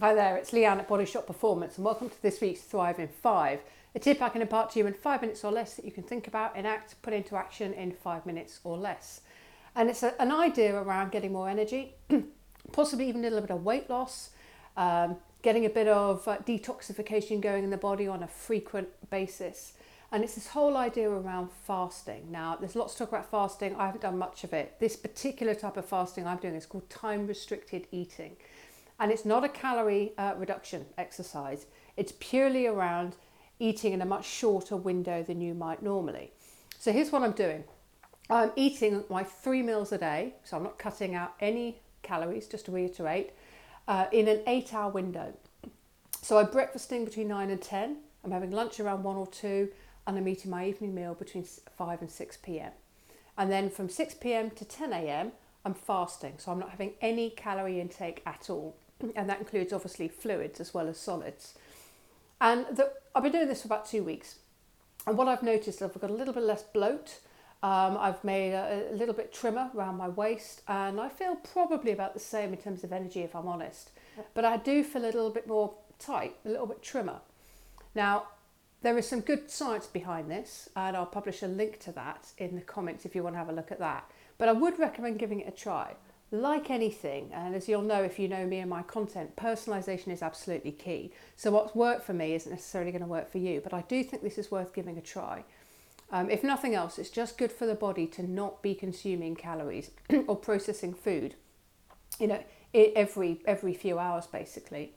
Hi there, it's Leanne at Body Shop Performance and welcome to this week's Thrive in 5. A tip I can impart to you in 5 minutes or less that you can think about, enact, put into action in 5 minutes or less. And it's an idea around getting more energy, possibly even a little bit of weight loss, getting a bit of detoxification going in the body on a frequent basis. And it's this whole idea around fasting. Now, there's lots to talk about fasting. I haven't done much of it. This particular type of fasting I'm doing is called time-restricted eating. And it's not a calorie reduction exercise. It's purely around eating in a much shorter window than you might normally. So here's what I'm doing. I'm eating my 3 meals a day. So I'm not cutting out any calories, just to reiterate, in an 8-hour window. So I'm breakfasting between 9 and 10. I'm having lunch around 1 or 2. And I'm eating my evening meal between 5 and 6 p.m. And then from 6 p.m. to 10 a.m. I'm fasting. So I'm not having any calorie intake at all. And that includes obviously fluids as well as solids. And I've been doing this for about 2 weeks. And what I've noticed is I've got a little bit less bloat. I've made a little bit trimmer around my waist. And I feel probably about the same in terms of energy, if I'm honest. But I do feel a little bit more tight, a little bit trimmer. Now, there is some good science behind this. And I'll publish a link to that in the comments if you want to have a look at that. But I would recommend giving it a try. Like anything, and as you'll know if you know me and my content, personalisation is absolutely key. So what's worked for me isn't necessarily going to work for you, but I do think this is worth giving a try. If nothing else, it's just good for the body to not be consuming calories or processing food, every few hours basically.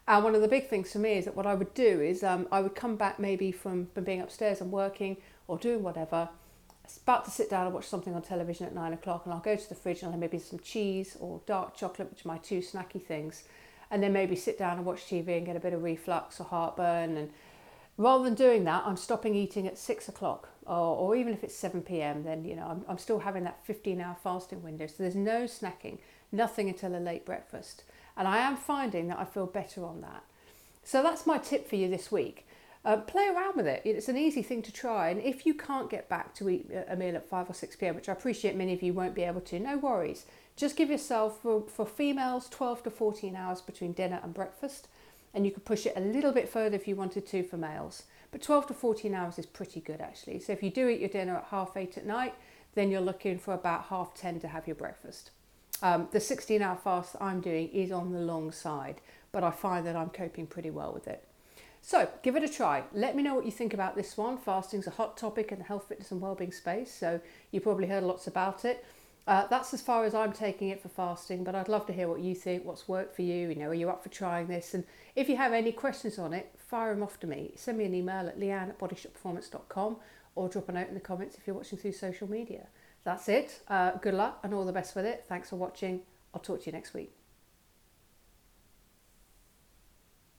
And one of the big things for me is that what I would do is I would come back maybe from being upstairs and working or doing whatever, about to sit down and watch something on television at 9 o'clock, and I'll go to the fridge and I'll have maybe some cheese or dark chocolate, which are my 2 snacky things, and then maybe sit down and watch TV and get a bit of reflux or heartburn. And rather than doing that, I'm stopping eating at 6 o'clock or even if it's 7 p.m, then I'm still having that 15-hour fasting window. So there's no snacking, nothing until a late breakfast. And I am finding that I feel better on that. So that's my tip for you this week. Play around with it. It's an easy thing to try. And if you can't get back to eat a meal at 5 or 6 p.m, which I appreciate many of you won't be able to, no worries. Just give yourself, for females, 12 to 14 hours between dinner and breakfast. And you could push it a little bit further if you wanted to for males. But 12 to 14 hours is pretty good, actually. So if you do eat your dinner at 8:30 at night, then you're looking for about 10:30 to have your breakfast. The 16-hour fast that I'm doing is on the long side, but I find that I'm coping pretty well with it. So give it a try. Let me know what you think about this one. Fasting's a hot topic in the health, fitness and wellbeing space, so you probably heard lots about it. That's as far as I'm taking it for fasting, but I'd love to hear what you think, what's worked for you. Are you up for trying this? And if you have any questions on it, fire them off to me. Send me an email at leanne@bodyshopperformance.com or drop a note in the comments if you're watching through social media. That's it. Good luck and all the best with it. Thanks for watching. I'll talk to you next week.